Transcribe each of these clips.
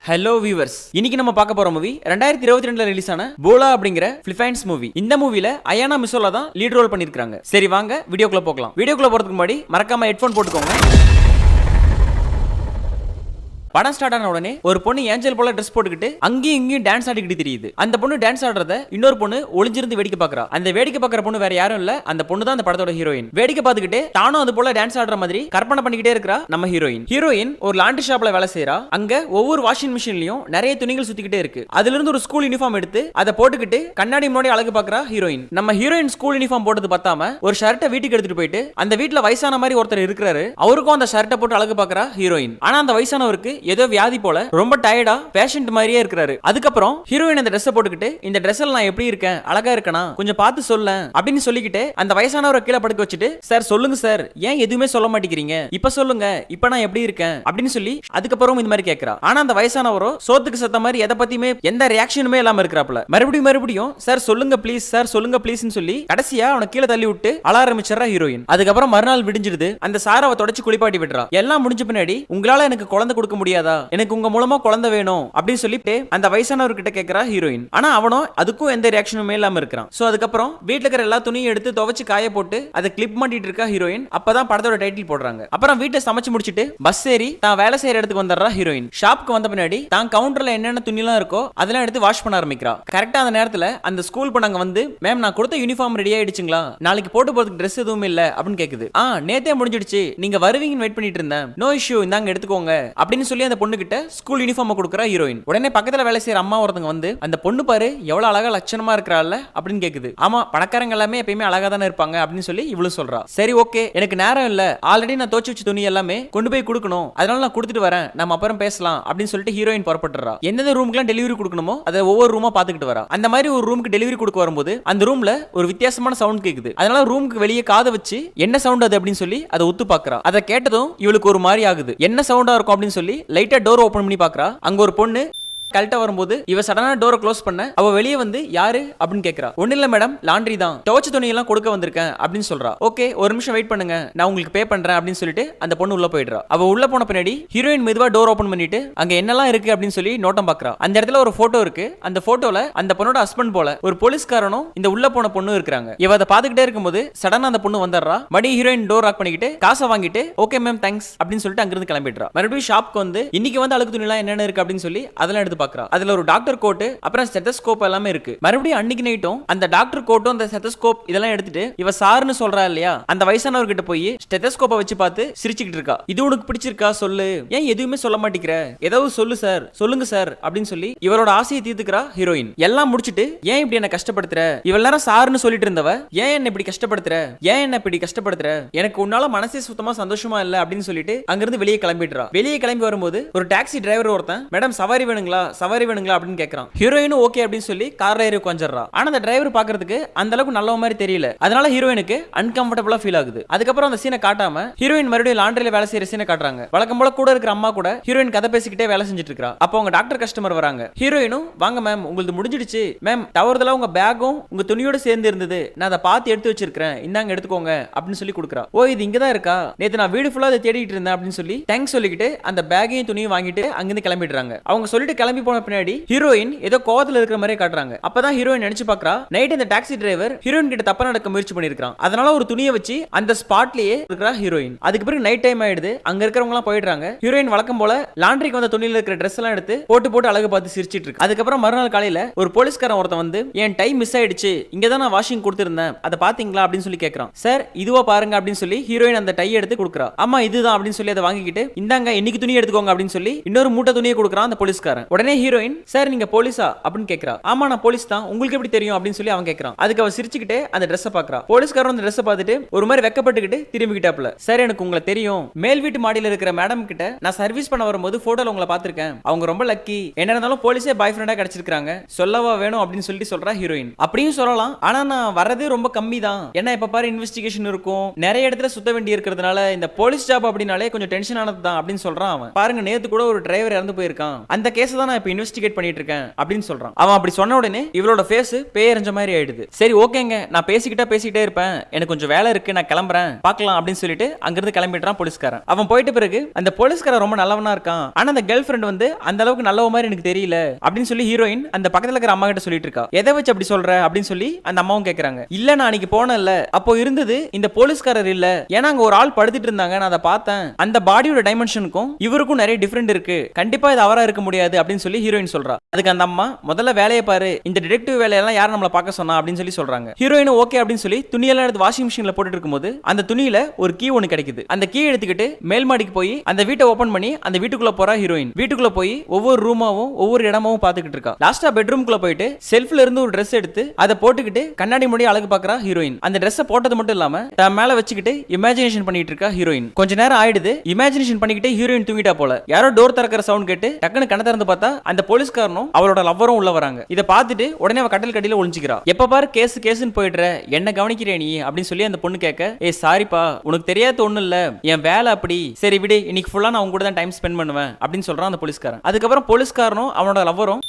Hello viewers, இன்னைக்கு நம்ம பார்க்க போற மூவி 2022ல ரிலீஸ் ஆன போலா அப்படிங்கிற பிலிப்பைன்ஸ் மூவி. இந்த மூவில அயானா மிசோலா தான் லீட் ரோல் பண்ணிருக்காங்க. சரி வாங்க வீடியோக்குள்ள போகலாம். வீடியோக்குள்ள போறதுக்கு முன்னாடி மறக்காம ஹெட்போன் போட்டுக்கோங்க. படம் ஸ்டார்ட் ஆன உடனே ஒரு பொண்ணு ஏஞ்சல் போல ட்ரெஸ் போட்டுக்கிட்டு அங்கேயும் இங்கேயும் டான்ஸ் ஆடிக்கிட்டு தெரியுது. அந்த பொண்ணு டான்ஸ் ஆடுறத இன்னொரு பொண்ணு ஒளிஞ்சிருந்து வேடிக்கை பார்க்கறா. அந்த வேடிக்கை பார்க்கற பொண்ணு வேற யாரும் இல்ல, அந்த பொண்ணு தான் அந்த படத்தோட ஹீரோயின். வேடிக்கை பார்த்துக்கிட்டு தானும் அது போல டான்ஸ் ஆடுற மாதிரி கற்பனை பண்ணிக்கிட்டே இருக்கா நம்ம ஹீரோயின். ஒரு லாண்ட்ரி ஷாப்ல வேலை செய்யறா. அங்க ஒவ்வொரு வாஷிங் மிஷின்லயும் நிறைய துணிகள் சுத்திக்கிட்டே இருக்கு. அதுல இருந்து ஒரு ஸ்கூல் யூனிஃபார்ம் எடுத்து அதை போட்டுக்கிட்டு கண்ணாடி முன்னாடி அழகு பார்க்கறா ஹீரோயின். நம்ம ஹீரோயின் ஸ்கூல் யூனிஃபார்ம் போட்டது பார்த்தாம ஒரு ஷர்ட்டை வீட்டுக்கு எடுத்துட்டு போயிட்டு அந்த வீட்டுல வயசான மாதிரி ஒருத்தர் இருக்கிறாரு. அவருக்கும் அந்த ஷர்ட்டை போட்டு அழகு பார்க்கறா ஹீரோயின். ஆனா அந்த வயசானவருக்கு ஏதோ வியாதி போல ரொம்ப டயர்டா பேஷண்ட் மாதிரியே இருக்காரு. அதுக்கப்புறம் ஹீரோயின் அந்த ட்ரெஸ் போட்டுக்கிட்டு இந்த ட்ரெஸ்ல நான் எப்படி இருக்கேன், அழகா இருக்கனா, கொஞ்சம் பார்த்து சொல்ல அப்படின்னு சொல்லிக்கிட்டு அந்த வயசானவரை கீழே படுக்க வச்சுட்டு, சார் சொல்லுங்க சார், ஏன் எதுவுமே சொல்ல மாட்டேங்கிறீங்க, இப்ப சொல்லுங்க, இப்ப நான் எப்படி இருக்கேன் அப்படின்னு சொல்லி அதுக்கப்புறம் இந்த மாதிரி கேட்கிறா. ஆனா அந்த வயசானவரோ சோத்துக்கு சத்த மாதிரி எதை பத்தியுமே எந்த ரியாக்ஷனுமே இல்லாம இருக்கிறாப்ல. மறுபடியும் சார் சொல்லுங்க ப்ளீஸ், சார் சொல்லுங்க ப்ளீஸ்னு சொல்லி கடைசியா அவனை கீழே தள்ளி விட்டு அழ ஆரம்பிச்சிடறா ஹீரோயின். அதுக்கப்புறம் மறுநாள் விடிஞ்சிடுது. அந்த சாரை தொடச்சு குளிப்பாட்டி விடுறா. எல்லாம் முடிஞ்ச பின்னாடி உங்களால எனக்கு குழந்தை கொடுக்க முடியாதா, எனக்கு உங்க மூலமா குழந்தை வேணும் அப்படின்னு சொல்லிட்டு அந்த வயசானவர்கிட்ட கேட்கிறா ஹீரோயின். ஆனா அவனும் அதுக்கும் எந்த ரியாக்ஷனுமே இல்லாம இருக்கிறான். சோ அதுக்கப்புறம் வீட்ல இருக்கிற எல்லா துணியும் எடுத்து துவைச்சு காய போட்டு அதை கிளிப் மாட்டிட்டு இருக்கா ஹீரோயின். அப்பதான் படத்தோட டைட்டில் போடுறாங்க. அப்புறம் வீட்டை சமைச்சு முடிச்சிட்டு பஸ் ஏறி தான் வேலை செய்யற இடத்துக்கு வந்துடுறா ஹீரோயின். ஷாப்க்கு வந்த பின்னாடி தான் கவுண்டர்ல என்னென்ன துணி எல்லாம் இருக்கோ அதெல்லாம் எடுத்து வாஷ் பண்ண ஆரம்பிக்கிறா. கரெக்டா அந்த நேரத்துல அந்த ஸ்கூல் பொண்ணாங்க வந்து, மேம் நான் கொடுத்த யூனிஃபார்ம் ரெடி ஆயிடுச்சுங்களா, நாளைக்கு போட்டு போறதுக்கு ட்ரெஸ் எதுவும் இல்ல அப்படின்னு கேக்குது. நேத்தே முடிஞ்சிடுச்சு, நீங்க வருவீங்கன்னு வெயிட் பண்ணிட்டு இருந்தேன், நோ இஷ்யூ, இந்தாங்க எடுத்துக்கோங்க அப்படின்னு சொல்லி அந்த பொண்ணு கிட்ட ஸ்கூல் யூனிஃபார்ம் கொடுக்குறா ஹீரோயின். உடனே பக்கத்துல வேலை செய்யற அம்மா ஒருத்தங்க வந்து, அந்த பொண்ணு பாரு எவ்வளவு அழகா லட்சணமா இருக்கறாள்ல அப்படின்னு கேக்குது. ஆமா, பணக்காரங்க எல்லாமே எப்பயுமே அழகா தானே இருப்பாங்க அப்படின்னு சொல்லி இவ்வளவு சொல்றா. சரி ஓகே, எனக்கு நேரம் இல்ல, ஆல்ரெடி நான் தோச்சு வச்ச துணி எல்லாமே கொண்டு போய் கொடுக்கணும், அதனால நான் கொடுத்துட்டு வரேன், நம்ம அப்புறம் பேசலாம் அப்படின்னு சொல்லிட்டு ஹீரோயின் புறப்பட்டுறா. எந்தெந்த ரூமுக்குலாம் டெலிவரி கொடுக்கணுமோ அதை ஒவ்வொரு ரூமா பாத்துக்கிட்டு வரா. அந்த மாதிரி ஒரு ரூமுக்கு டெலிவரி கொடுக்க வரும்போது அந்த ரூம்ல ஒரு வித்தியாசமான சவுண்ட் கேக்குது. அதனால ரூமுக்கு வெளியே காதை வச்சு என்ன சவுண்ட் அது அப்படின்னு சொல்லி அதை ஒத்து பாக்குறா. அதை கேட்டதும் இவளுக்கு ஒரு மாதிரி ஆகுது. என்ன சவுண்டா இருக்கும் அப்படின்னு சொல்லி லைட்டா டோர் ஓபன் பண்ணி பாக்குறா. அங்க ஒரு பொண்ணு கல்ட்ட வரும்போது இவ சடனா டோரை க்ளோஸ் பண்ண அவ வெளியே வந்து யாரு அப்படின்னு கேக்குறா. ஒண்ணு இல்ல மேடம், லாண்ட்ரி தான், துவைச்ச துணி எல்லாம் கொடுக்க வந்திருக்கேன் அப்படின்னு சொல்றா. ஓகே ஒரு நிமிஷம் வெயிட் பண்ணுங்க, நான் உங்களுக்கு பே பண்றேன் அப்படின்னு சொல்லிட்டு அந்த பொண்ணு உள்ள போயிடுறா. அவ உள்ள போன பின்னாடி ஹீரோயின் மெதுவா டோர் ஓபன் பண்ணிட்டு அங்க என்னெல்லாம் இருக்கு அப்படின்னு சொல்லி நோட்டம் பாக்குறா. அந்த இடத்துல ஒரு போட்டோ இருக்கு. அந்த போட்டோல அந்த பொண்ணோட ஹஸ்பண்ட் போல ஒரு போலீஸ்காரனும் இந்த உள்ள போன பொண்ணு இருக்காங்க. இவ அதை பாத்துக்கிட்டே இருக்கும்போது சடனா அந்த பொண்ணு வந்துடுறா. மடி ஹீரோயின் டோர் லாக் பண்ணிக்கிட்டு காசை வாங்கிட்டு ஓகே மேம் தேங்க்ஸ் அப்படின்னு சொல்லிட்டு அங்கிருந்து கிளம்பிடுறா. மறுபடியும் ஷாப்க்கு வந்து இன்னைக்கு வந்து அழுக்கு துணி எல்லாம் என்னென்ன இருக்கு அப்படின்னு சொல்லி அதெல்லாம் எடுத்து பாக்குறா. அதுல ஒரு டாக்டர் கோட் அப்புறம் ஸ்டெத்தஸ்கோப் எல்லாமே இருக்கு. மறுபடியும் அன்னைக்கு நைட்டும் அந்த டாக்டர் கோட்டும் அந்த ஸ்டெத்தஸ்கோப் இதெல்லாம் எடுத்துட்டு இவ சார்னு சொல்றா இல்லையா, அந்த வயசானவர் கிட்ட போய் ஸ்டெத்தஸ்கோப்பை வச்சு பார்த்து சிரிச்சுக்கிட்டு இருக்கா. இது உனக்கு பிடிச்சிருக்கா சொல்லு, ஏன் எதுவுமே சொல்ல மாட்டேங்கிற, ஏதாவது சொல்லு சார், சொல்லுங்க சார் அப்படின்னு சொல்லி இவரோட ஆசையை தீர்த்துக்கிறா ஹீரோயின். எல்லாம் முடிச்சிட்டு ஏன் இப்படி என்ன கஷ்டப்படுத்துற, இவ்வளவு நேரம் சார்னு சொல்லிட்டு இருந்தவ ஏன் என்ன இப்படி கஷ்டப்படுத்துற, ஏன் என்ன இப்படி கஷ்டப்படுத்துற, எனக்கு உன்னால மனசே சுத்தமா சந்தோஷமா இல்ல அப்படின்னு சொல்லிட்டு அங்கிருந்து வெளியே கிளம்பிடுறா. வெளியே கிளம்பி வரும்போது ஒரு டாக்ஸி டிரைவர் ஒருத்தன், மேடம் சவாரி வேணுங்களா, சவாரி வேணுங்களா அப்படின்னு கேக்குறான். ஹீரோயினும் ஓகே அப்படின்னு சொல்லி கார்ல ஏறி உட்கார்ந்துறா. ஆனா அந்த டிரைவர் பாக்குறதுக்கு அந்த அளவுக்கு நல்ல மாதிரி தெரியல. அதனால ஹீரோயினுக்கு அன்கம்ஃபர்டபுளா ஃபீல் ஆகுது. அதுக்கப்புறம் அந்த சீனை காட்டாம ஹீரோயின் மறுபடியும் லாண்டரியில வேலை செய்யற சீனை காட்டுறாங்க. வழக்கம் போல கூட இருக்கிற அம்மா கூட ஹீரோயின் கதை பேசிக்கிட்டே வேலை செஞ்சுட்டு இருக்கா. அப்போ உங்க டாக்டர் கஸ்டமர் வராங்க. ஹீரோயினும் வாங்க மேம் உங்களுக்கு முடிஞ்சிடுச்சு மேம், தவறுதலா உங்க பேக்கும் உங்க துணியோட சேர்ந்து இருந்தது, நான் அதை பார்த்து எடுத்து வச்சிருக்கேன், இந்தாங்க எடுத்துக்கோங்க அப்படின்னு சொல்லி கொடுக்குறா. ஓ இது இங்கதான் இருக்கா, நேத்து நான் வீடு ஃபுல்லா அதை தேடிட்டு இருந்தேன் அப்படின்னு சொல்லி தேங்க்ஸ் சொல்லிக்கிட்டு அந்த பேக்கையும் துணியும் வாங்கிட்டு அங்கிருந்து கிளம்பிடுறாங்க. அவங்க சொல்லிட்டு கிளம்பி போன பின்னாடி ஹீரோயின் ஏதோ கோவத்துல இருக்கிற மாதிரி காட்டுறாங்க. அப்பதான் ஹீரோயின் நினைச்சு பாக்குறா, நைட் இந்த டாக்ஸி டிரைவர் ஹீரோயின் கிட்ட தப்பா நடக்க முயற்சி பண்ணிருக்கான். அதனால ஒரு துணியை வச்சு அந்த ஸ்பாட்லயே இருக்கிற ஹீரோயின். அதுக்கு பிறகு நைட் டைம் ஆயிடுது. அங்க இருக்கிறவங்க எல்லாம் போயிடுறாங்க. ஹீரோயின் வழக்கம் போல லாண்டரிக்கு வந்த துணியில இருக்கிற ட்ரெஸ் எல்லாம் எடுத்து போட்டு அழகு பார்த்து சிரிச்சிட்டு இருக்கு. அதுக்கப்புறம் மறுநாள் காலையில ஒரு போலீஸ்காரன் ஒருத்தன் வந்து, என் டைம் மிஸ் ஆயிடுச்சு, இங்க தான் நான் வாஷிங் கொடுத்திருந்தேன், அதை பாத்தீங்களா அப்படின்னு சொல்லி கேக்குறான். சார் இதுவா பாருங்க அப்படின்னு சொல்லி ஹீரோயின் அந்த டை எடுத்து கொடுக்குறா. ஆமா இதுதான் அப்படின்னு சொல்லி அதை வாங்கிக்கிட்டு இந்தாங்க இன்னைக்கு துணி எடுத்துக்கோங்க அப்படின்னு சொல்லி இன்னொரு மூட்டை துணியை கொடுக்குறான் அந்த போலீஸ்காரன். உடனே ஹீரோயின், சார் நீங்க போலீஸா அப்படின்னு கேக்குறா. ஆமா நான் போலீஸ் தான், உங்களுக்கு எப்படி தெரியும் அப்படின்னு சொல்லி அவன் கேக்குறான். அதுக்கு அவ சிரிச்சுக்கிட்டே அந்த ட்ரெஸ் பாக்குறா. போலீஸ்காரன் அந்த ட்ரெஸ் பார்த்துட்டு ஒரு மாதிரி வெக்கப்பட்டுக்கிட்டு திரும்பிக்கிட்டாப்ல. சார் எனக்கு உங்களை தெரியும், மேல் வீட்டு மாடியில இருக்கிற மேடம் கிட்ட நான் சர்வீஸ் பண்ண வரும்போது போட்டோல உங்களை பாத்திருக்கேன், அவங்க ரொம்ப லக்கி, என்ன இருந்தாலும் போலீஸே பாய் ஃப்ரெண்டா கிடைச்சிருக்காங்க, சொல்லவா வேணும் அப்படின்னு சொல்லிட்டு சொல்றா ஹீரோயின். அப்படியும் சொல்லலாம், ஆனா நான் வரதே ரொம்ப கம்மி தான், ஏன்னா இப்ப பாரு இன்வெஸ்டிகேஷன் இருக்கும், நிறைய இடத்துல சுத்த வேண்டி இருக்கிறதுனால இந்த போலீஸ் ஜாப் அப்படினாலே கொஞ்சம் டென்ஷன் ஆனது தான் அப்படின்னு சொல்றான் அவன். பாருங்க நேத்து கூட ஒரு டிரைவர் இறந்து போயிருக்கான், அந்த கேஸ் தான் நான் தான் இப்ப இன்வெஸ்டிகேட் பண்ணிட்டு இருக்கேன் அப்படின்னு சொல்றான். அவன் அப்படி சொன்ன உடனே இவளோட ஃபேஸ் பேயறிஞ்ச மாதிரி ஆயிடுது. சரி ஓகேங்க, நான் பேசிக்கிட்டே இருப்பேன், எனக்கு கொஞ்சம் வேலை இருக்கு, நான் கிளம்புறேன், பார்க்கலாம் அப்படின்னு சொல்லிட்டு அங்கிருந்து கிளம்பிடுறான் போலீஸ்காரன். அவன் போயிட்ட பிறகு அந்த போலீஸ்காரன் ரொம்ப நல்லவனா இருக்கான், ஆனா அந்த கேர்ள் ஃப்ரெண்ட் வந்து அந்த அளவுக்கு நல்லவ மாதிரி எனக்கு தெரியல அப்படின்னு சொல்லி ஹீரோயின் அந்த பக்கத்துல இருக்கிற அம்மா கிட்ட சொல்லிட்டு இருக்கா. எதை வச்சு அப்படி சொல்ற அப்படின்னு சொல்லி அந்த அம்மாவும் கேக்குறாங்க. இல்ல நான் அன்னைக்கு போனேன்ல, அப்போ இருந்தது இந்த போலீஸ்காரர் இல்ல, ஏன்னா அங்க ஒரு ஆள் படுத்துட்டு இருந்தாங்க, நான் அதை பார்த்தேன், அந்த பாடியோட டைமென்ஷனுக்கும் இவருக்கும் நிறைய டிஃபரெண்ட் இருக்கு, கண்டிப்பா இது அவரா இருக்க முடியாது அப்படின்னு சொல்லி ஹீரோயின் சொல்றா. அதுக்கு அந்த அம்மா முதல்ல வேலையை பாரு, இந்த டிடெக்டிவ் வேலையெல்லாம் யார் நம்மள பார்க்க சொன்னா அப்படின்னு சொல்லி சொல்றாங்க. ஹீரோயின் ஓகே அப்படின்னு சொல்லி துணியெல்லாம் எடுத்து வாஷிங் மிஷின்ல போட்டுட்டு இருக்கும்போது அந்த துணியில ஒரு கீ ஒன்னு கிடைக்குது. அந்த கீ எடுத்துக்கிட்டு மேல் மாடிக்கு போய் அந்த வீட்டை ஓபன் பண்ணி அந்த வீட்டுக்குள்ள போறா ஹீரோயின். வீட்டுக்குள்ள போய் ஒவ்வொரு ரூமாவும் ஒவ்வொரு இடமாவும் பாத்துக்கிட்டு இருக்கா. லாஸ்டா பெட்ரூம்குள்ள போயிட்டு செல்ஃப்ல இருந்து ஒரு Dress எடுத்து அதை போட்டுக்கிட்டு கண்ணாடி முடி அழகு பாக்குறா ஹீரோயின். அந்த Dress போட்டது மட்டும் இல்லாம தன் மேல வச்சுக்கிட்டு இமேஜினேஷன் பண்ணிட்டு இருக்கா ஹீரோயின். கொஞ்ச நேரம் ஆயிடுது, இமேஜினேஷன் பண்ணிக்கிட்டு ஹீரோயின் தூங்கிட்டா போல. யாரோ டோர் திறக்கிற சவுண்ட் கேட்டு டக்குன்னு கண்ண திறந்து பார்த்தா அந்த போலீஸ்காரனும் அவளோட லவ்வரும் உள்ள வராங்க. இதை பார்த்துட்டு உடனே அவ கட்டல் கடியில ஒளிஞ்சிக்கிறா. எப்ப பாரு கேஸ்ன்னு போயிடுற, என்ன கவனிக்கிறே நீ அப்படின்னு சொல்லி அந்த பொண்ணு கேட்க, ஏ சாரிப்பா, உனக்கு தெரியாத ஒண்ணு இல்ல, என் வேலை அப்படி, சரி விடு, இன்னைக்கு ஃபுல்லா நான் உங்க கூட தான் டைம் ஸ்பெண்ட் பண்ணுவேன் அப்படின்னு சொல்றான் அந்த போலீஸ்காரன். அதுக்கப்புறம் போலீஸ்காரனும் அவனோட லவ்வரும்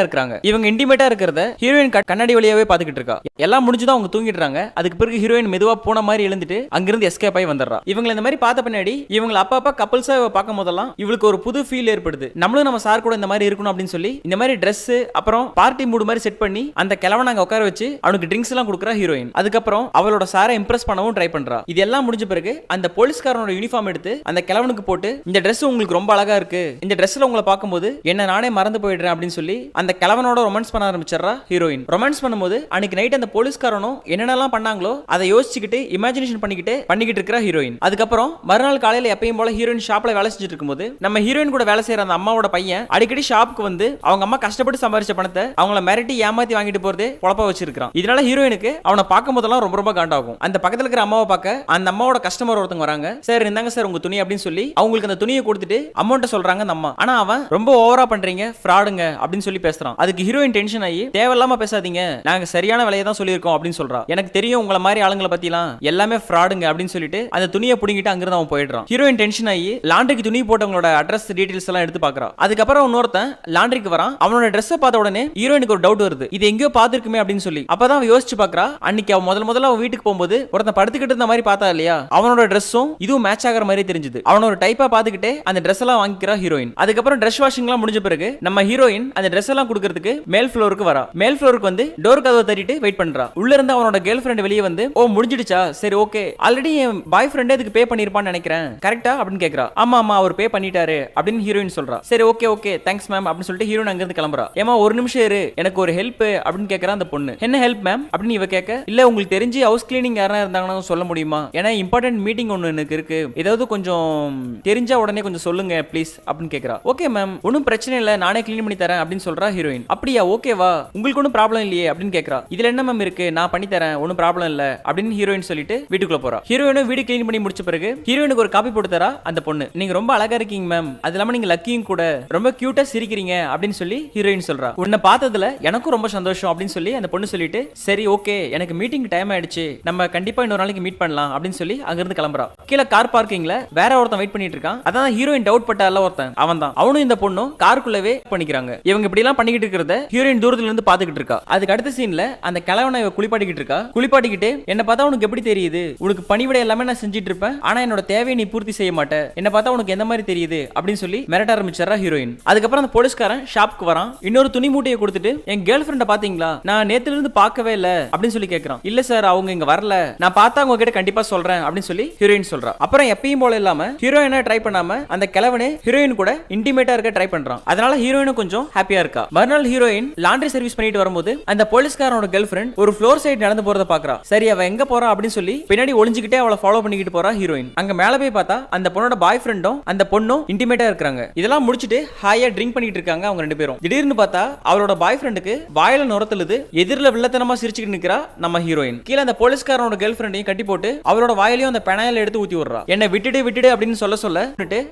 இருக்காங்க. இவங்க இன்டிமேட்டா இருக்கிறத ஹீரோயின் கண்ணாடி வழியாவே பாத்துக்கிட்டு இருக்கா. எல்லாம் முடிஞ்சுதான் அவங்க தூங்கிடுறாங்க. அதுக்கு பிறகு ஹீரோயின் மெதுவா போன மாதிரி எழுந்துட்டு அங்கிருந்து எஸ்கேப் ஆகி வந்துடுறா. இவங்க இந்த மாதிரி பார்த்த பின்னாடி இவங்க அப்பா கப்பல்ஸா பார்க்கும் போதெல்லாம் இவளுக்கு ஒரு புது ஃபீல் ஏற்படுது. நம்மளும் நம்ம சார் கூட இந்த மாதிரி இருக்கணும் அப்படின்னு சொல்லி இந்த மாதிரி Dress அப்புறம் பார்ட்டி மூடு மாதிரி செட் பண்ணி அந்த கிழவனை அங்க உட்கார வச்சு அவனுக்கு ட்ரிங்க்ஸ் எல்லாம் கொடுக்குறா ஹீரோயின். அதுக்கப்புறம் அவளோட சாரை இம்ப்ரெஸ் பண்ணவும் ட்ரை பண்றா. இது எல்லாம் முடிஞ்ச பிறகு அந்த போலீஸ்காரனோட யூனிஃபார்ம் எடுத்து அந்த கிழவனுக்கு போட்டு, இந்த Dress உங்களுக்கு ரொம்ப அழகா இருக்கு, இந்த Dressல உங்களை பார்க்கும்போது என்ன நானே மறந்து போயிடுறேன் அப்படின்னு சொல்லி அந்த கிழவனோட ரொமான்ஸ் பண்ண ஆரம்பிச்சறா ஹீரோயின். ரொமான்ஸ் பண்ணும்போது அன்னைக்கு நைட் அந்த போலீஸ்காரனும் என்னென்னலாம் பண்ணாங்களோ அதை யோசிச்சுக்கிட்டு இமேஜினேஷன் பண்ணிக்கிட்டு இருக்கா ஹீரோயின். அதுக்கப்புறம் மறுநாள் காலையில எப்பயும் போல ஹீரோயின் ஷாப்ல வேலை செஞ்சுட்டு இருக்கும்போது நம்ம ஹீரோயின் கூட வேலை செய்யற அந்த அம்மாவோட பையன் அடிக்கடி ஷாப்புக்கு வந்து அவங்க அம்மா கஷ்டப்பட்டு சம்பாரிச்ச பணத்தை அவங்கள மிரட்டி ஏமாத்தி வாங்கிட்டு போறதே பொழப்பா வச்சிருக்கான். இதனால ஹீரோயினுக்கு அவனை பார்க்கும் போதெல்லாம் ரொம்ப ரொம்ப காண்டாகும். அந்த பக்கத்துல இருக்கிற அம்மாவை பார்க்க அந்த அம்மாவோட கஸ்டமர் ஒருத்தங்க வராங்க. சார் இந்தாங்க சார் உங்க துணி அப்படின்னு சொல்லி அவங்களுக்கு அந்த துணியை கொடுத்துட்டு அமௌண்ட் சொல்றாங்க அந்த அம்மா. ஆனா அவன் ரொம்ப ஓவரா பண்றீங்க, ஃப்ராடுங்க அப்படின்னு சொல்லி பேசுறான். அதுக்கு ஹீரோயின் டென்ஷன் ஆகி, தேவையில்லாம பேசாதீங்க, நாங்க சரியான விலையை தான் சொல்லியிருக்கோம் அப்படின்னு சொல்றா. எனக்கு தெரியும் உங்களை மாதிரி ஆளுங்களை பத்திலாம் எல்லாமே ஃப்ராடுங்க அப்படின்னு சொல்லிட்டு அந்த துணியை புடிங்கிட்டு அங்கிருந்து அவன் போயிடுறான். ஹீரோயின் டென்ஷன் ஆகி லாண்டரிக்கு துணி போட்டவங்களோட அட்ரஸ் டீடைல்ஸ் எல்லாம் எடுத்து பாக்குறான். அதுக்கப்புறம் இன்னொருத்தன் லாண்டரிக்கு வரான். அவனோட ட்ரெஸ்ஸை பார்த்த உடனே ஹீரோயினுக்கு ஒரு டவுட் வருது, இது எங்கேயோ பார்த்திருக்குமே அப்படின்னு சொல்லி. அப்பதான் அவன் யோசிச்சு பாக்குறா, அன்னைக்கு அவன் முதல்ல அவன் வீட்டுக்கு போகும்போது ஒருத்தன் படுத்துக்கிட்டு இருந்த மாதிரி பார்த்தா இல்லையா, அவனோட ட்ரெஸ்ஸும் இதுவும் மேட்ச் ஆகிற மாதிரி தெரிஞ்சது. அவனோட டைப்பா பார்த்துக்கிட்டே அந்த ட்ரெஸ் எல்லாம் வாங்கிக்கிறா ஹீரோயின். அதுக்கப்புறம் ட்ரெஸ் வாஷிங் எல்லாம் முடிஞ்ச பிறகு நம்ம ஹீரோயின் அந்த ட்ரெஸ் எல்லாம் கொடுக்கறதுக்கு மேல் ஃப்ளோருக்கு வரா. மேல் ஃப்ளோருக்கு வந்து டோர் கதவை தட்டிட்டு வெயிட் பண்றா. உள்ள இருந்து அவனோட கேர்ள் ஃப்ரெண்ட் வெளியே வந்து, ஓ முடிஞ்சிடுச்சா, சரி ஓகே, ஆல்ரெடி என் பாய் ஃப்ரெண்டே அதுக்கு பே பண்ணிருப்பான்னு நினைக்கிறேன், கரெக்டா அப்படின்னு கேக்குறா. ஆமா ஆமா அவர் பே பண்ணிட்டாரு அப்படின்னு ஹீரோயின் சொல்றா. சரி ஓகே ஓகே தேங்க்ஸ் மேம் அப்படின்னு சொல்லிட்டு ஹீரோயின் அங்க இருந்து கிளம்புறா. ஏமா ஒரு நிமிஷம் இரு, எனக்கு ஒரு ஹெல்ப் அப்படின்னு கேக்குறா அந்த பொண்ணு. என்ன ஹெல்ப் மேம் அப்படின்னு இவ கேட்க, இல்ல உங்களுக்கு தெரிஞ்சு ஹவுஸ் கிளீனிங் யாரா இருந்தாங்கன்னா சொல்ல முடியுமா, ஏன்னா இம்பார்ட்டன்ட் மீட்டிங் ஒன்னு எனக்கு இருக்கு, ஏதாவது கொஞ்சம் தெரிஞ்சா உடனே கொஞ்சம் சொல்லுங்க ப்ளீஸ் அப்படின்னு கேக்குறா. ஓகே மேம் ஒன்னும் பிரச்சனை இல்ல, நானே கிளீன் பண்ணி தரேன் அப்படின்னு சொல்றா ஹீரோயின். அப்படியா ஓகேவா, உங்களுக்கு ஒன்னும் ப்ராப்ளம் இல்லையே அப்படின்னு கேக்குறா. இதுல என்ன மேம் இருக்கு, நான் பண்ணி தரேன், ஒன்னும் ப்ராப்ளம் இல்ல அப்படின்னு ஹீரோயின் சொல்லிட்டு வீட்டுக்குள்ள போறா. ஹீரோயினும் வீடு கிளீன் பண்ணி முடிச்ச பிறகு ஹீரோயினுக்கு ஒரு காப்பி போட்டு தரா அந்த பொண்ணு. நீங்க ரொம்ப அழகா இருக்கீங்க மேம், அது இல்லாம நீங்க லக்கியும் கூட, ரொம்ப கியூட்டா சிரிக்கிறீங்க அப்படின்னு சொல்லி ஹீரோயின் சொல்றா. உன்னை பார்த்ததுல எனக்கும் ரொம்ப சந்தோஷம் அப்படின்னு சொல்லி அந்த பொண்ணு சொல்லிட்டு, சரி ஓகே எனக்கு மீட்டிங் டைம் ஆயிடுச்சு, நம்ம கண்டிப்பா இன்னொரு நாளைக்கு மீட் பண்ணலாம் அப்படின்னு சொல்லி அங்கிருந்து கிளம்புறா. கீழே கார் பார்க்கிங்ல வேற ஒருத்தன் வெயிட் பண்ணிட்டு இருக்கான். அதான் ஹீரோயின் டவுட் பட்டால ஒருத்தன், அவன் தான். அவனும் இந்த பொண்ணும் காருக்குள்ளவே பண்ணிக்கிறாங்க. இவங்க இப்படி எல்லாம் பண்ணிக்கிட்டு இருக்கிறத ஹீரோயின் தூரத்துல இருந்து பாத்துக்கிட்டு இருக்கா. அதுக்கு அடுத்த சீன்ல அந்த கிழவனை குளிப்பாட்டிக்கிட்டு இருக்கா. குளிப்பாட்டிக்கிட்டு என்ன பார்த்தா உனக்கு எப்படி தெரியுது, உனக்கு பணிவிடை எல்லாமே நான் செஞ்சிட்டு இருப்பேன், ஆனா என்னோட தேவையை நீ பூர்த்தி செய்ய மாட்ட, என்ன பார்த்தா உனக்கு எந்த மாதிரி தெரியுது அப்படின்னு சொல்லி மிரட்ட ஆரம்பிச்சறா ஹீரோயின். அதுக்கப்புறம் அந்த போலீஸ்காரன் ஷாப்புக்கு வரான். இன்னொரு துணி மூட்டையை கொடுத்துட்டு, என் கேர்ள் ஃப்ரெண்ட பாத்தீங்களா, நான் நேத்துல இருந்து பார்க்கவே இல்ல அப்படின்னு சொல்லி கேக்குறான். இல்ல சார் அவங்க இங்க வரல, நான் பார்த்தா உங்க கிட்ட கண்டிப்பா சொல்றேன் அப்படின்னு சொல்லி ஹீரோயின் சொல்றா. அப்புறம் எப்பயும் போல இல்லாம ஹீரோயினா ட்ரை பண்ணாம அந்த கிழவனே ஹீரோயின் கூட இன்டிமேட்டா இருக்க ட்ரை பண்றான். அதனால ஹீரோயினும் கொஞ்சம் ஹாப்பியா இருக்கா. மறுநாள் ஹீரோயின் லாண்டரி சர்வீஸ் பண்ணிட்டு வரும்போது அந்த போலீஸ்காரனோட கேர்ள் ஃப்ரெண்ட் ஒரு ஃப்ளோர் சைடு நடந்து போறத பாக்குறா. சரி அவ எங்க போறா அப்படின்னு சொல்லி பின்னாடி ஒளிஞ்சுக்கிட்டே அவளை ஃபாலோ பண்ணிக்கிட்டு போறா ஹீரோயின். அங்க மேல போய் பார்த்தா அந்த பொண்ணோட பாய் ஃப்ரெண்டும் அந்த பொண்ணும் இன்டிமேட்டா இருக்காங்க. இதெல்லாம் முடிச்சிட்டு ஹாயா ட்ரிங்க் பண்ணிட்டு இருக்காங்க அவங்க ரெண்டு பேரும். திடீர்னு பார்த்தா அவளோட பாய் ஃப்ரெண்டுக்கு வாயில நுரத்துலுது. எதிரில வில்லத்தனமா சிரிச்சுக்கிட்டு நிக்கிறா நம்ம ஹீரோயின். கீழே அந்த போலீஸ்காரனோட கேர்ள் ஃப்ரெண்டையும் கட்டி போட்டு அவளோட வாயிலையும் அந்த பெனாயில எடுத்து ஊத்தி விடுறா. என்ன விட்டுடு அப்படின்னு சொல்ல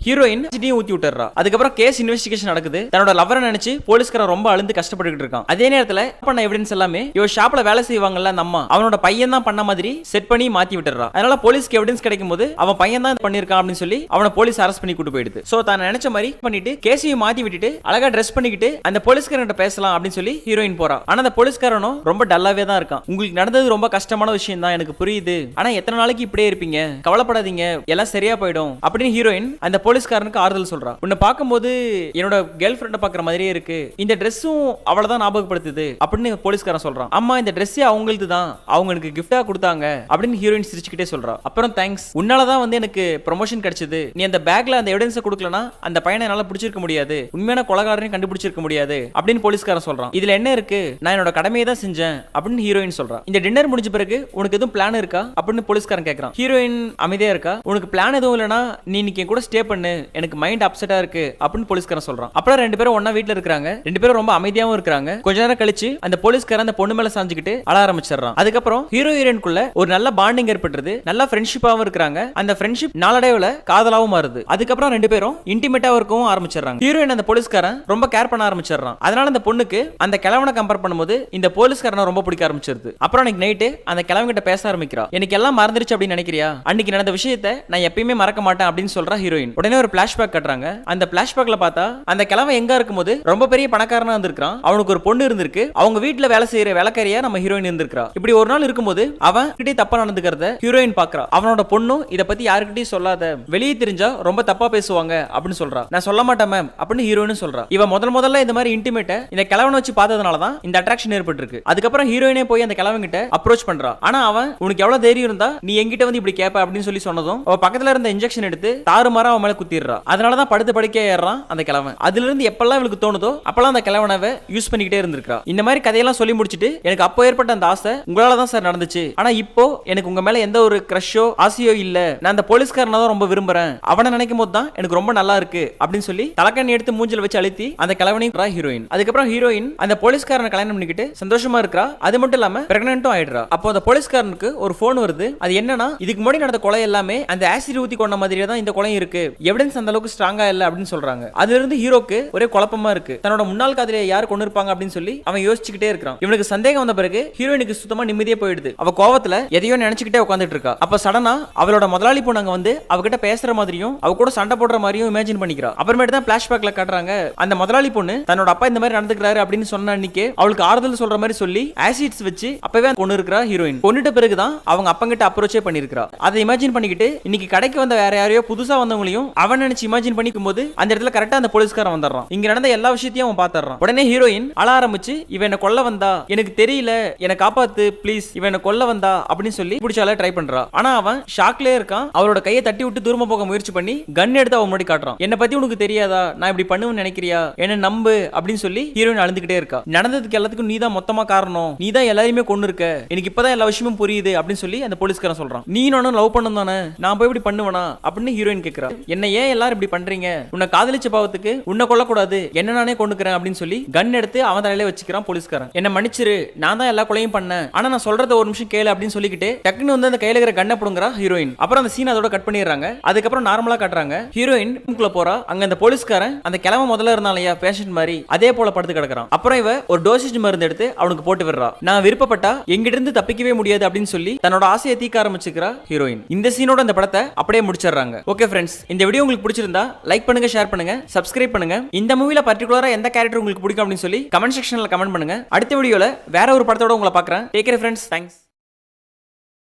ஹீரோயின் ஊத்தி விட்டுறா. அதுக்கப்புறம் கேஸ் இன்வெஸ்டிகேஷன் நடக்குது. தன்னோட லவ்வரை நினைச்சு போலீஸ்கார போலீஸ்காரன் ரொம்ப அழுந்து கஷ்டப்பட்டுக்கிட்டு இருக்கான். அதே நேரத்துல பண்ண எவிடன்ஸ் எல்லாமே இவ ஷாப்ல வேலை செய்வாங்கல்ல அந்த அம்மா அவனோட பையன் தான் பண்ண மாதிரி செட் பண்ணி மாத்தி விட்டுறா. அதனால போலீஸ்க்கு எவிடன்ஸ் கிடைக்கும் போது அவன் பையன் தான் பண்ணிருக்கான் அப்படின்னு சொல்லி அவனை போலீஸ் அரெஸ்ட் பண்ணி கூட்டு போயிடுது. சோ தான் நினைச்ச மாதிரி பண்ணிட்டு கேஸையும் மாத்தி விட்டுட்டு அழகா ட்ரெஸ் பண்ணிக்கிட்டு அந்த போலீஸ்காரன்கிட்ட பேசலாம் அப்படின்னு சொல்லி ஹீரோயின் போறா. ஆனா அந்த போலீஸ்காரனும் ரொம்ப டல்லாவே தான் இருக்கான். உங்களுக்கு நடந்தது ரொம்ப கஷ்டமான விஷயம் தான் எனக்கு புரியுது, ஆனா எத்தனை நாளைக்கு இப்படியே இருப்பீங்க, கவலைப்படாதீங்க எல்லாம் சரியா போயிடும் அப்படின்னு ஹீரோயின் அந்த போலீஸ்காரனுக்கு ஆறுதல் சொல்றா. உன்னை பார்க்கும்போது என்னோட கேர்ள் ஃப்ரெண்ட பாக்குற மாதிரியே இருக்கு, இந்த ட்ரெஸ்ஸும் அவளதான் ஞாபகப்படுத்துது அப்படின்னு போலீஸ்காரன் சொல்றான். அம்மா இந்த ட்ரெஸ் அவங்களுக்கு தான், அவங்க எனக்கு கிஃப்டா கொடுத்தாங்க அப்படின்னு ஹீரோயின் சிரிச்சுக்கிட்டே சொல்றா. அப்புறம் தேங்க்ஸ், உன்னாலதான் வந்து எனக்கு ப்ரொமோஷன் கிடைச்சது, நீ அந்த பேக்ல அந்த எவிடன்ஸ் கொடுக்கலனா அந்த பையனை என்னால பிடிச்சிருக்க முடியாது, உண்மையான கொலைகாரனையும் கண்டுபிடிச்சிருக்க முடியாது அப்படின்னு போலீஸ்காரன் சொல்றான். இதுல என்ன இருக்கு, நான் என்னோட கடமையை தான் செஞ்சேன் அப்படின்னு ஹீரோயின் சொல்றா. இந்த டின்னர் முடிஞ்ச பிறகு உனக்கு எதுவும் பிளான் இருக்கா அப்படின்னு போலீஸ்காரன் கேக்குறான். ஹீரோயின் அமைதியா இருக்கா. உனக்கு பிளான் எதுவும் இல்லனா நீ இன்னைக்கு கூட ஸ்டே பண்ணு, எனக்கு மைண்ட் அப்செட்டா இருக்கு அப்படின்னு போலீஸ்காரன் சொல்றான். அப்புறம் ரெண்டு பேரும் ஒண்ணா வீட்ல இருக்காங்க. ரெண்டு பேரும் ரொம்ப அமைதியாவும் இருக்காங்க. கொஞ்ச நேரம் கழிச்சு அந்த போலீஸ்காரன் அந்த பொண்ணு மேல சாஞ்சிக்கிட்டு அழ ஆரம்பிச்சிடறான். அதுக்கப்புறம் ஹீரோ ஹீரோயின்குள்ள ஒரு நல்ல பாண்டிங் ஏற்படுறது, நல்ல ஃப்ரெண்ட்ஷிப்பாவும் இருக்காங்க. அந்த ஃப்ரெண்ட்ஷிப் நாளடைவுல காதலாவும் மாறுது. அதுக்கப்புறம் ரெண்டு பேரும் இன்டிமேட்டாவும் இருக்கவும் ஆரம்பிச்சிடறாங்க. ஹீரோயின் அந்த போலீஸ்காரன் ரொம்ப கேர் பண்ண ஆரம்பிச்சிடறான். அதனால அந்த பொண்ணுக்கு அந்த கிழவனை கம்பேர் பண்ணும்போது இந்த போலீஸ்காரனை ரொம்ப பிடிக்க ஆரம்பிச்சிருது. அப்புறம் அன்னைக்கு நைட்டு அந்த கிழவன்கிட்ட பேச ஆரம்பிக்கிறா. எனக்கு எல்லாம் மறந்துருச்சு அப்படின்னு நினைக்கிறியா, அன்னைக்கு நடந்த விஷயத்தை நான் எப்பயுமே மறக்க மாட்டேன் அப்படின்னு சொல்றா ஹீரோயின். உடனே ஒரு பிளாஷ்பேக் கட்டுறாங்க. அந்த பிளாஷ்பேக்ல பார்த்தா அந்த கிழவன் எங்க இருக்கும்போது ரொம்ப பெரிய பணக்காரனா இருந்திருக்கான். அவனுக்கு ஒரு பொண்ணு இருந்திருக்கு. அவங்க வீட்டுல வேலை செய்யற வேலைக்காரியா நம்ம ஹீரோயின் இருந்திருக்கா. இப்படி ஒரு நாள் இருக்கும்போது அவன் கிட்டே தப்பா நடந்துக்கிறத ஹீரோயின் பாக்குறா. அவனோட பொண்ணும் இத பத்தி யாருக்கிட்டையும் சொல்லாத, வெளியே தெரிஞ்சா ரொம்ப தப்பா பேசுவாங்க அப்படின்னு சொல்றா. நான் சொல்ல மாட்டேன் மேம் அப்படின்னு ஹீரோயின் சொல்றா. இவ முதல்ல இந்த மாதிரி இன்டிமேட்ட இந்த கிழவனை வச்சு பார்த்ததுனால தான் இந்த அட்ராக்ஷன் ஏற்பட்டிருக்கு. அதுக்கப்புறம் ஹீரோயினே போய் அந்த கிழவன் கிட்ட அப்ரோச் பண்றா. ஆனா அவன் உனக்கு எவ்வளவு தைரியம் இருந்தா நீ என்கிட்ட வந்து இப்படி கேப்ப அப்படின்னு சொல்லி சொன்னதும் அவ பக்கத்துல இருந்த இன்ஜெக்ஷன் எடுத்து தாறுமாறா அவன் மேல குத்திடுறா. அதனால தான் படுத்து படுக்கையா ஏறான் அந்த கிழவன். அதுல இருந்து எப்பெல்லாம் இவளுக்கு தோணுதோ அப்பெல்லாம் அந்த கிழவனவை யூஸ் பண்ணிக்கிட்டே இருந்திருக்கா. இந்த மாதிரி கதையெல்லாம் சொல்லி முடிச்சிட்டு எனக்கு அப்போ ஏற்பட்ட அந்த ஆசை உங்களால தான் சார் நடந்துச்சு, ஆனா இப்போ எனக்கு உங்க மேல எந்த ஒரு கிரஷோ ஆசையோ இல்ல, நான் அந்த போலீஸ்காரனை தான் ரொம்ப விரும்புறேன், அவனை நினைக்கும் போது தான் எனக்கு ரொம்ப நல்லா இருக்கு அப்படின்னு சொல்லி தலைக்கண்ணி எடுத்து மூஞ்சில வச்சு அழுத்தி அந்த கிழவனையும் ஹீரோயின். அதுக்கப்புறம் ஹீரோயின் அந்த போலீஸ்காரனை கல்யாணம் பண்ணிக்கிட்டு சந்தோஷமா இருக்கா. அது மட்டும் இல்லாம பிரெக்னன்ட்டும் ஆயிடுறா. அப்போ அந்த போலீஸ்காரனுக்கு ஒரு போன் வருது. அது என்னன்னா, இதுக்கு முன்னாடி நடந்த கொலை எல்லாமே அந்த ஆசிட் ஊத்தி கொண்ட மாதிரியே தான் இந்த கொலை இருக்கு, எவிடன்ஸ் அந்த அளவுக்கு ஸ்ட்ராங்கா இல்ல அப்படின்னு சொல்றாங்க. அதுல இருந்து ஹீரோக்கு ஒரே குழப்பமா இருக்கு. தன்னோட முன்னாள் காதலியை யார் கொண்டு இருப்பாங்க அப்படின்னு சொல்லி அவன் யோசிச்சுக்கிட்டே இருக்கான். இவனுக்கு சந்தேகம் வந்த பிறகு ஹீரோயினுக்கு சுத்தமா நிம்மதியே போயிடுது. அவ கோவத்துல எதையோ நினைச்சுக்கிட்டே உட்காந்துட்டு இருக்கா. அப்ப சடனா அவளோட முதலாளி பொண்ணு அங்க வந்து அவகிட்ட பேசுற மாதிரியும் அவ கூட சண்டை போடுற மாதிரியும் இமேஜின் பண்ணிக்கிறா. அப்புறமேட்டு தான் பிளாஷ்பேக்ல காட்டுறாங்க அந்த முதலாளி பொண்ணு தன்னோட அப்பா இந்த மாதிரி நடந்துக்கிறாரு அப்படின்னு சொன்ன அன்னைக்கு அவளுக்கு ஆறுதல் சொல்ற மாதிரி சொல்லி ஆசிட்ஸ் வச்சு அப்பவே கொண்டு இருக்கிறா ஹீரோயின். கொண்டுட்ட பிறகுதான் அவங்க அப்பங்கிட்ட அப்ரோச்சே பண்ணிருக்கா. அதை இமேஜின் பண்ணிக்கிட்டு இன்னைக்கு கடைக்கு வந்த வேற யாரையோ புதுசா வந்தவங்களையும் அவன் நினைச்சு இமேஜின் பண்ணிக்கும் போது அந்த இடத்துல கரெக்டா அந்த போலீஸ்காரன் வந்துடுறான். இங்க நடந்த எல்லா விஷயத்தையும் அவன் பாத்துறான். உடனே ஹீரோயின் அழ ஆரம்பிச்சு இவன் என்ன கொல்ல வந்தா, எனக்கு தெரியல, என்ன காப்பாத்து ப்ளீஸ், இவன் என்ன கொல்ல வந்தா அப்படின்னு சொல்லி பிடிச்சால ட்ரை பண்றா. ஆனா அவன் ஷாக்லயே இருக்கான். அவளோட கையை தட்டி விட்டு தூரமா போக முயற்சி பண்ணி கன் எடுத்து அவன் முன்னாடி காட்டுறான். என்ன பத்தி உனக்கு தெரியாதா, நான் இப்படி பண்ணுவேன்னு நினைக்கிறியா, என்ன நம்பு அப்படின்னு சொல்லி ஹீரோயின் அழுந்துகிட்டே இருக்கா. நடந்ததுக்கு எல்லாத்துக்கும் நீ தான் மொத்தமா காரணம், நீ தான் எல்லாரையுமே கொண்டு இருக்க, எனக்கு இப்பதான் எல்லா விஷயமும் புரியுது அப்படின்னு சொல்லி அந்த போலீஸ்காரன் சொல்றான். நீ நானும் லவ் பண்ணணும் தானே, நான் போய் இப்படி பண்ணுவேனா அப்படின்னு ஹீரோயின் கேக்குறா. என்ன ஏன் எல்லாரும் இப்படி பண்றீங்க, உன்னை காதலிச்ச பாவத்துக்கு உன்னை கொல்லக்கூடாது, என்ன நானே கொண்டுக்கிறேன் அப்படின்னு சொல்லி கன் எடுத்து அவன் தலையில வச்சுக்கிறான் போலீஸ்காரன். என்ன மன்னிச்சிரு, நான் தான் எல்லா கொலையும் பண்ணேன், ஆனா நான் சொல்றத ஒரு நிமிஷம் கேளு அப்படின்னு சொல்லிக்கிட்டு டக்குன்னு வந்து அந்த கையில இருக்கிற கண்ணை புடுங்குறா ஹீரோயின். அப்புறம் அந்த சீன் அதோட கட் பண்ணிடுறாங்க. அதுக்கப்புறம் நார்மலா காட்டுறாங்க. ஹீரோயின் ரூம்குள்ள போறா. அங்க அந்த போலீஸ்காரன் அந்த கிழமை முதல்ல இருந்தாலையா பேஷண்ட் மாதிரி அதே போல படுத்து கிடக்குறான். அப்புறம் இவ ஒரு டோசேஜ் மருந்து எடுத்து அவனுக்கு போட்டு விடுறா. நான் விருப்பப்பட்டா எங்கிட்ட இருந்து தப்பிக்கவே முடியாது அப்படின்னு சொல்லி தன்னோட ஆசையை தீக்க ஆரம்பிச்சுக்கிறா ஹீரோயின். இந்த சீனோட அந்த படத்தை அப்படியே முடிச்சிடுறாங்க. ஓகே ஃப்ரெண்ட்ஸ், இந்த வீடியோ உங்களுக்கு பிடிச்சிருந்தா லைக் பண்ணுங்க, ஷேர் பண்ணுங்க, சப்ஸ்கிரைப் பண்ணுங்க. இந்த மூவில பர்டிகுலரா எந்த கேரக்டர் உங்களுக்கு பிடிக்கும் அப்படின்னு சொல்லி கமெண்ட் செக்ஷன்ல கமெண்ட் பண்ணுங்க. அடுத்த வீடியோல வேற ஒரு படத்தோட உங்களை பார்க்கறேன். Take care friends. தேங்க்ஸ்.